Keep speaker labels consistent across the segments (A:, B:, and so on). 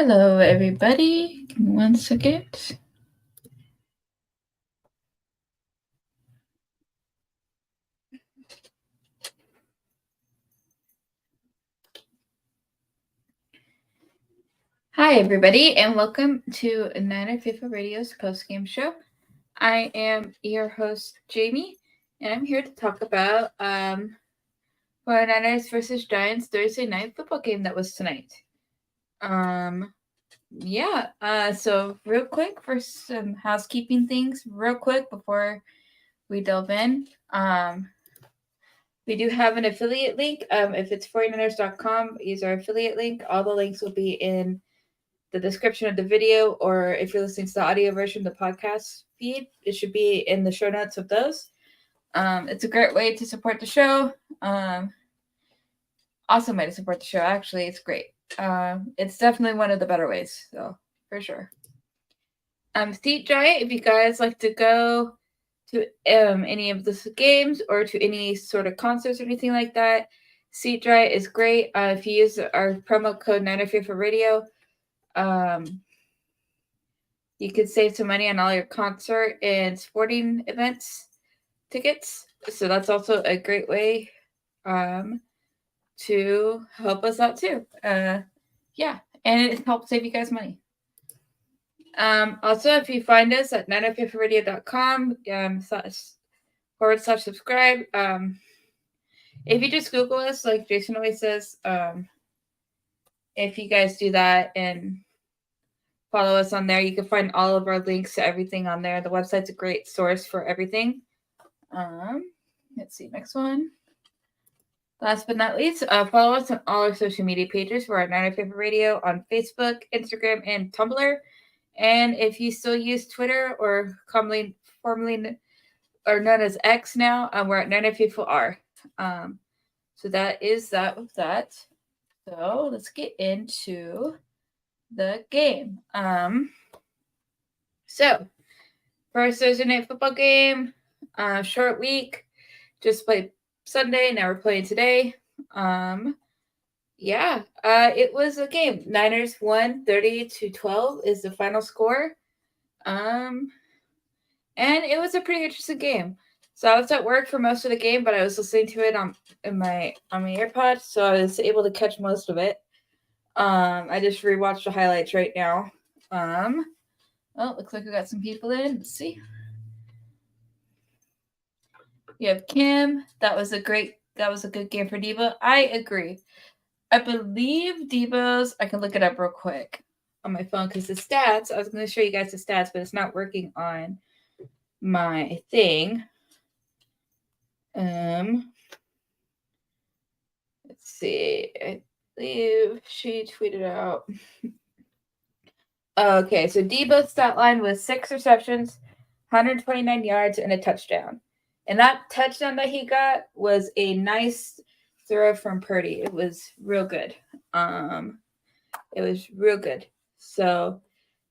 A: Hello, everybody. Give me 1 second. Hi, everybody, and welcome to Niner FIFA Radio's post-game show. I am your host, Jaymie, and I'm here to talk about 49ers versus Giants Thursday night football game that was tonight. So real quick for some housekeeping things, real quick before we delve in. We do have an affiliate link. If it's 49ers.com, use our affiliate link. All the links will be in the description of the video, or if you're listening to the audio version of the podcast feed, it should be in the show notes of those. It's a great way to support the show. Awesome way to support the show. Actually, it's great. It's definitely one of the better ways, so for sure. Seat Giant, if you guys like to go to any of the games or to any sort of concerts or anything like that, Seat Giant is great. If you use our promo code NinerFIFARadio, you could save some money on all your concert and sporting events tickets. So that's also a great way to help us out too. And it helps save you guys money. Also, if you find us at ninerfifaradio.com /subscribe, if you just Google us, like Jason always says, if you guys do that and follow us on there, you can find all of our links to everything on there. The website's a great source for everything. Let's see, next one. Last but not least, follow us on all our social media pages. We're at Niner Favorite Radio on Facebook, Instagram, and Tumblr. And if you still use Twitter, or formerly or known as X now, we're at Niner Faithful R. So that is that with that. So let's get into the game. So first Thursday night football game, short week. Just played Sunday. Now we're playing today. It was a game. Niners won 30-12 is the final score. And it was a pretty interesting game. So I was at work for most of the game, but I was listening to it on my AirPods, so I was able to catch most of it. I just rewatched the highlights right now. Looks like we got some people in. Let's see. You have Kim. That was a good game for Debo. I agree. I believe Debo's, I can look it up real quick on my phone because the stats, I was going to show you guys the stats, but it's not working on my thing. Let's see. I believe she tweeted out. Okay, so Debo's stat line was 6 receptions, 129 yards, and a touchdown. And that touchdown that he got was a nice throw from Purdy. It was real good. So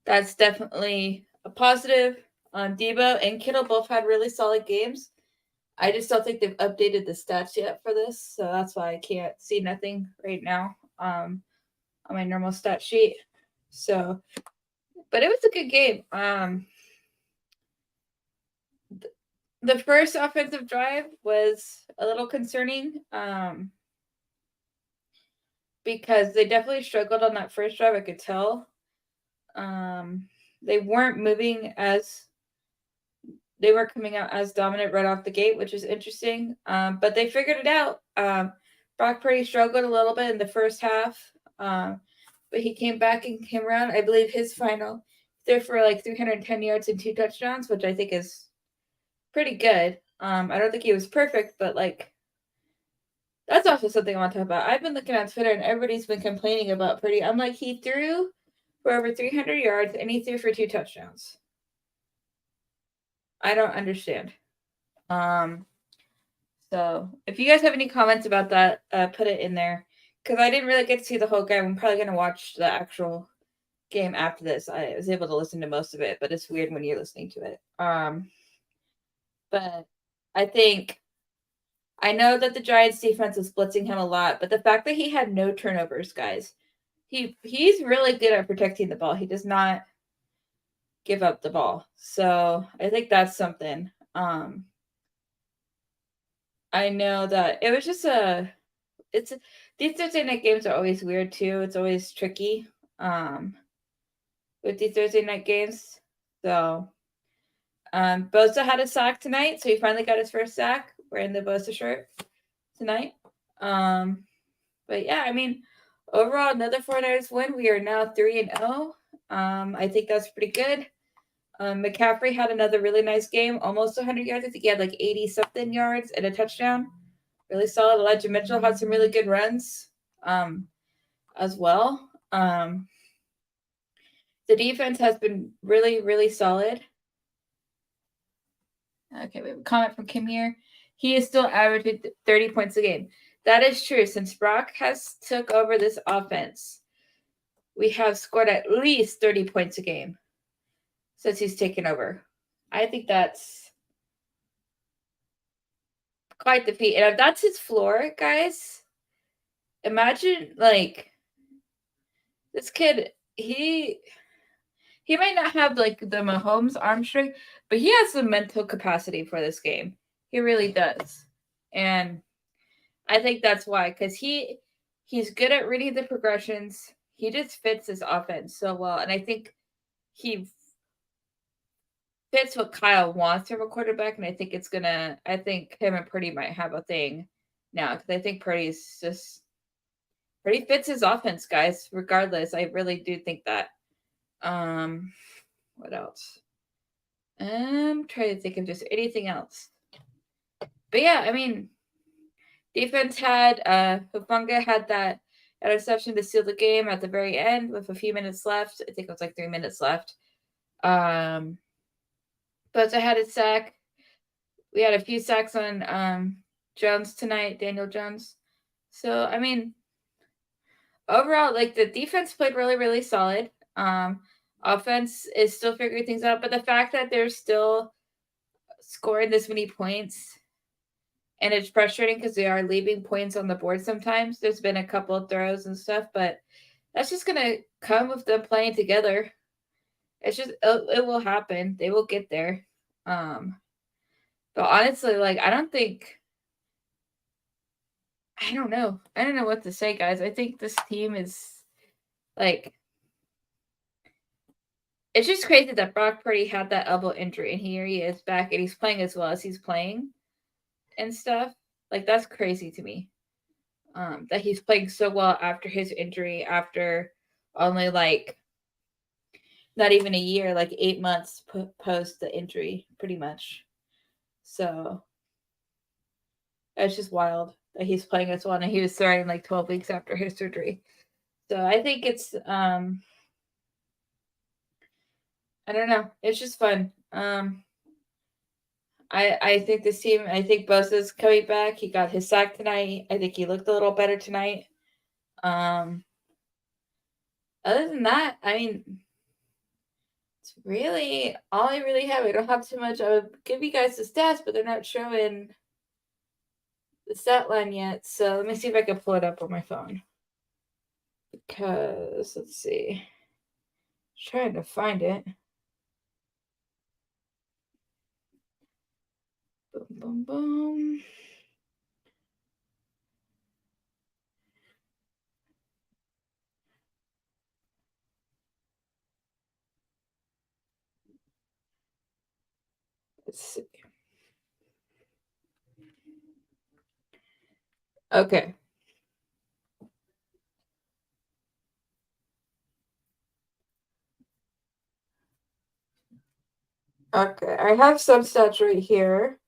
A: that's definitely a positive. Debo and Kittle both had really solid games. I just don't think they've updated the stats yet for this, so that's why I can't see nothing right now on my normal stat sheet. So, but it was a good game. The first offensive drive was a little concerning because they definitely struggled on that first drive. I could tell. They weren't coming out as dominant right off the gate, which is interesting. But they figured it out. Brock Purdy struggled a little bit in the first half, but he came back and came around. I believe his final threw for like 310 yards and 2 touchdowns, which I think is pretty good. I don't think he was perfect, but like that's also something I want to talk about. I've been looking on Twitter and everybody's been complaining about Purdy. I'm like, he threw for over 300 yards and he threw for 2 touchdowns. I don't understand. So if you guys have any comments about that, put it in there. Because I didn't really get to see the whole game. I'm probably going to watch the actual game after this. I was able to listen to most of it, but it's weird when you're listening to it. But I know that the Giants defense was blitzing him a lot, but the fact that he had no turnovers, guys, he's really good at protecting the ball. He does not give up the ball. So I think that's something. I know that it was just it's these Thursday night games are always weird too. It's always tricky with these Thursday night games. So Bosa had a sack tonight, so he finally got his first sack wearing the Bosa shirt tonight. But yeah, I mean, overall another 49ers win. We are now 3-0. I think that's pretty good. McCaffrey had another really nice game, almost 100 yards. I think he had like 80 something yards and a touchdown. Really solid. Elijah Mitchell had some really good runs as well. The defense has been really, really solid. Okay, we have a comment from Kim here. He is still averaging 30 points a game. That is true. Since Brock has took over this offense, we have scored at least 30 points a game since he's taken over. I think that's quite the feat. And if that's his floor, guys, imagine like this kid, he might not have like the Mahomes arm strength, but he has the mental capacity for this game. He really does. And I think that's why, because he's good at reading the progressions. He just fits his offense so well. And I think he fits what Kyle wants from a quarterback. And I think I think him and Purdy might have a thing now. Because I think Purdy fits his offense, guys, regardless. I really do think that. What else? I'm trying to think of just anything else. But yeah, I mean, defense had Hufanga had that interception to seal the game at the very end with a few minutes left. I think it was like 3 minutes left. But I had a sack. We had a few sacks on Jones tonight, Daniel Jones. So I mean, overall, like the defense played really, really solid. Offense is still figuring things out, but the fact that they're still scoring this many points, and it's frustrating because they are leaving points on the board sometimes. There's been a couple of throws and stuff, but that's just gonna come with them playing together. It's just it will happen. They will get there. But honestly, like I don't know. I don't know what to say, guys. I think this team is like it's just crazy that Brock Purdy had that elbow injury and here he is back and he's playing as well as he's playing and stuff. Like that's crazy to me. That he's playing so well after his injury, after only like not even a year, like 8 months post the injury, pretty much. So it's just wild that he's playing as well, and he was starting like 12 weeks after his surgery. So I think it's I don't know. It's just fun. I think this team. I think Bosa's coming back. He got his sack tonight. I think he looked a little better tonight. Other than that, I mean, it's really all I really have. I don't have too much. I would give you guys the stats, but they're not showing the stat line yet. So let me see if I can pull it up on my phone. Because let's see. Trying to find it. Boom, boom, boom. Let's see. Okay. Okay, I have some stats right here.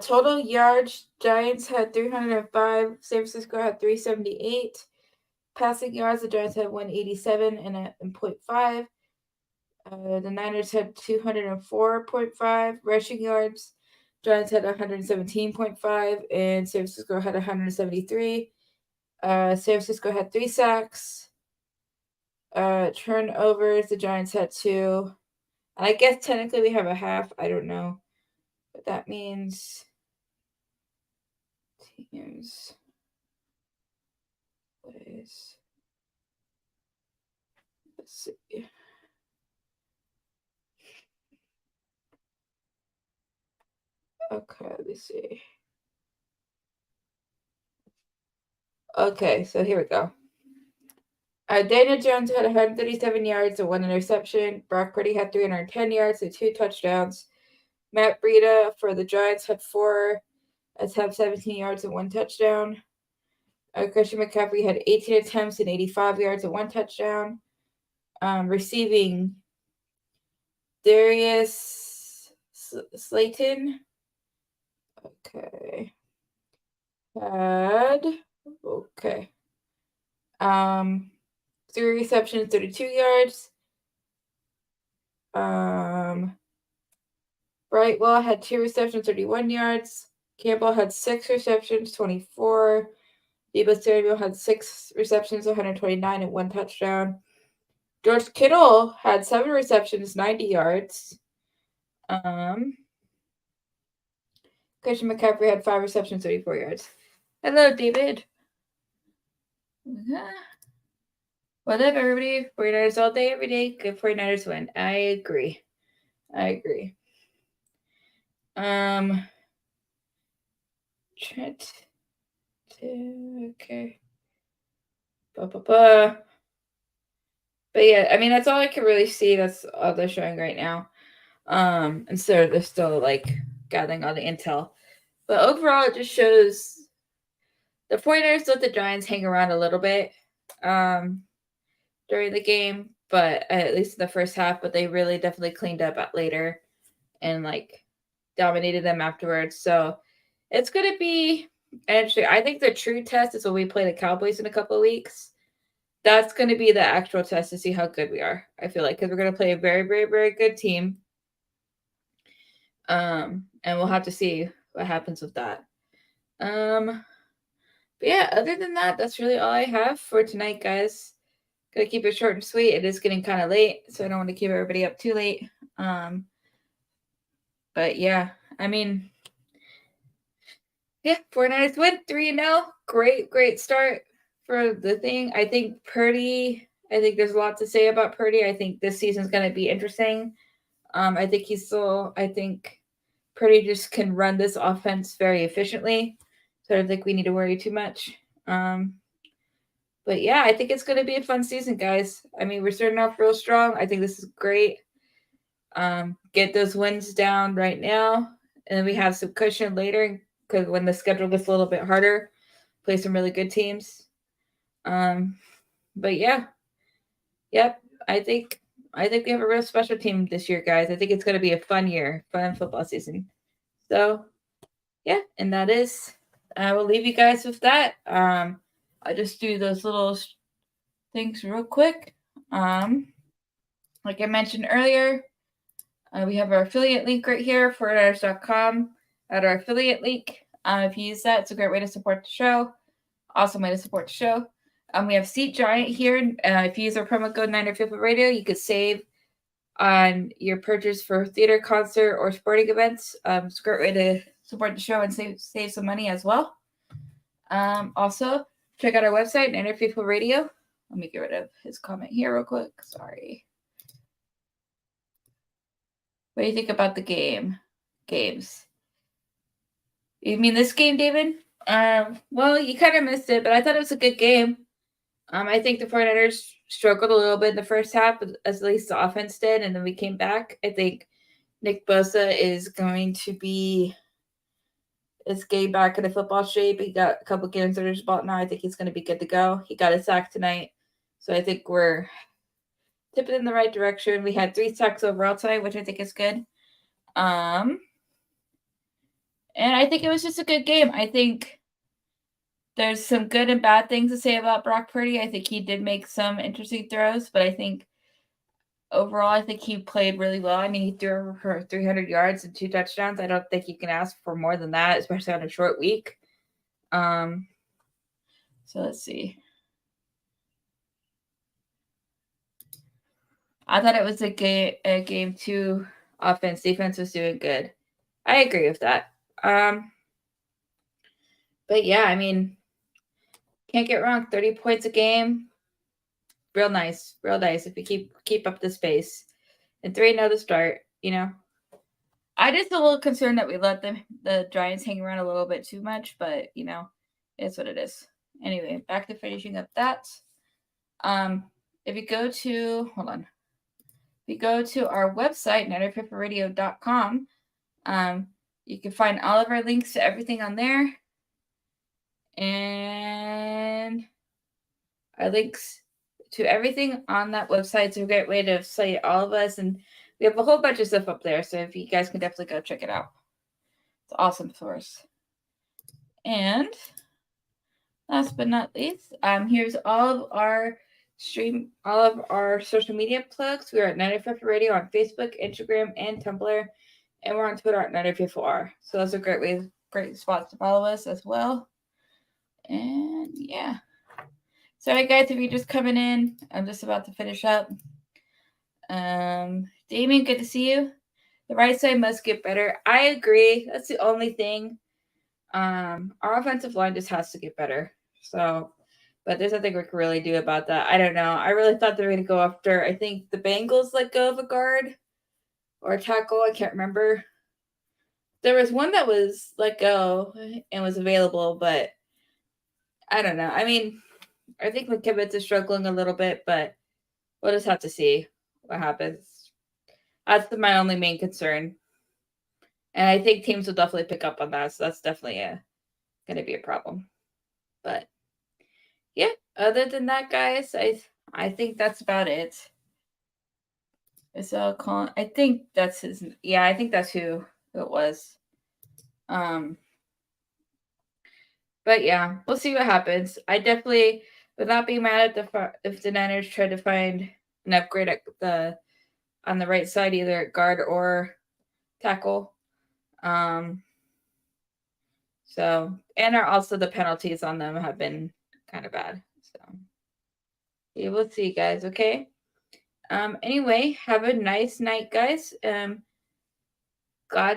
A: Total yards, Giants had 305. San Francisco had 378. Passing yards, the Giants had 187 and 0.5. The Niners had 204.5 rushing yards. Giants had 117.5, and San Francisco had 173. San Francisco had 3 sacks. Turnovers, the Giants had 2. And I guess technically we have a half. I don't know what that means. Teams. Plays. Let's see. Okay, let me see. Okay, so here we go. Daniel Jones had 137 yards and 1 interception. Brock Purdy had 310 yards and 2 touchdowns. Matt Breida for the Giants had 4 attempts, 17 yards and 1 touchdown. Christian McCaffrey had 18 attempts and 85 yards and 1 touchdown. Receiving, Darius Slayton. Okay. Had 3 receptions, 32 yards. Brightwell had 2 receptions, 31 yards. Campbell had 6 receptions, 24. Deebo Samuel had 6 receptions, 129, and 1 touchdown. George Kittle had 7 receptions, 90 yards. Christian McCaffrey had 5 receptions, 34 yards. Hello, David. Whatever, everybody. 49ers all day, every day. Good 49ers win. I agree. Trent. Okay. But yeah, I mean, that's all I can really see. That's all they're showing right now. And so they're still like gathering all the intel. But overall, it just shows the 49ers let the Giants hang around a little bit during the game, but at least in the first half, but they really definitely cleaned up later and like dominated them afterwards. So it's going to be interesting. I think the true test is when we play the Cowboys in a couple of weeks. That's going to be the actual test to see how good we are. I feel like because we're going to play a very, very, very good team. And we'll have to see what happens with that. But yeah, other than that, that's really all I have for tonight, guys. Gotta keep it short and sweet. It is getting kind of late, so I don't want to keep everybody up too late. But yeah, I mean, yeah, 49ers win 3-0. Great start for the thing. I think there's a lot to say about Purdy. I think this season's gonna be interesting. I think Purdy just can run this offense very efficiently. So I don't think we need to worry too much. But yeah, I think it's going to be a fun season, guys. I mean, we're starting off real strong. I think this is great. Get those wins down right now, and then we have some cushion later because when the schedule gets a little bit harder, play some really good teams. But yeah, yep. I think we have a real special team this year, guys. I think it's going to be a fun year, fun football season. So yeah, and that is. I will leave you guys with that. I'll just do those little things real quick. Like I mentioned earlier, we have our affiliate link right here, 49ers.com at our affiliate link. If you use that, it's a great way to support the show. Awesome way to support the show. We have Seat Giant here. If you use our promo code Niner Faithful Radio, you could save on your purchase for theater, concert, or sporting events. It's a great way to support the show and save some money as well. Also, check out our website, Niner Faithful Radio. Let me get rid of his comment here real quick. Sorry. What do you think about the games? You mean this game, David? Well, you kind of missed it, but I thought it was a good game. I think the 49ers struggled a little bit in the first half, at least the offense did, and then we came back. I think Nick Bosa is going to be getting back in the football shape. He got a couple games under his belt now. I think he's going to be good to go. He got a sack tonight, so I think we're tipping in the right direction. We had 3 sacks overall tonight, which I think is good. And I think it was just a good game. I think there's some good and bad things to say about Brock Purdy. I think he did make some interesting throws, but I think overall, I think he played really well. I mean, he threw for 300 yards and 2 touchdowns. I don't think you can ask for more than that, especially on a short week. So let's see. I thought it was a game 2 offense. Defense was doing good. I agree with that. But yeah, I mean, can't get wrong. 30 points a game. real nice if you keep up the pace. And 3-0 to start, you know. I just a little concerned that we let the Giants hang around a little bit too much, but you know, it's what it is. Anyway, back to finishing up that. If you go to our website, NinerFifthRadio.com, you can find all of our links to everything on there. And our links to everything on that website is a great way to cite all of us. And we have a whole bunch of stuff up there. So if you guys can definitely go check it out. It's an awesome source. And last but not least, here's all of our social media plugs. We are at 95 Radio on Facebook, Instagram, and Tumblr. And we're on Twitter at 95R. So those are great spots to follow us as well. And yeah. Sorry guys, if you're just coming in, I'm just about to finish up. Jaymie, good to see you. The right side must get better. I agree. That's the only thing. Our offensive line just has to get better. So, but there's nothing we can really do about that. I don't know. I really thought they were going to go after, I think the Bengals let go of a guard or a tackle. I can't remember. There was one that was let go and was available, but I don't know. I mean, I think McKibbitz is struggling a little bit, but we'll just have to see what happens. That's my only main concern. And I think teams will definitely pick up on that. So that's definitely going to be a problem. But yeah, other than that, guys, I think that's about it. So I think that's his. Yeah, I think that's who it was. But yeah, we'll see what happens. I definitely would not be mad at if the Niners try to find an upgrade on the right side, either at guard or tackle. So, and also the penalties on them have been kind of bad. So, yeah, we'll see, guys. Okay. Anyway, have a nice night, guys. Glad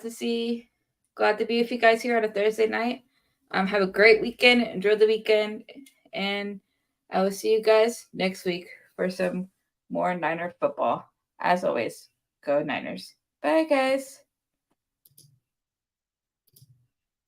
A: to be with you guys here on a Thursday night. Have a great weekend. Enjoy the weekend, and I will see you guys next week for some more Niner football. As always, go Niners. Bye, guys.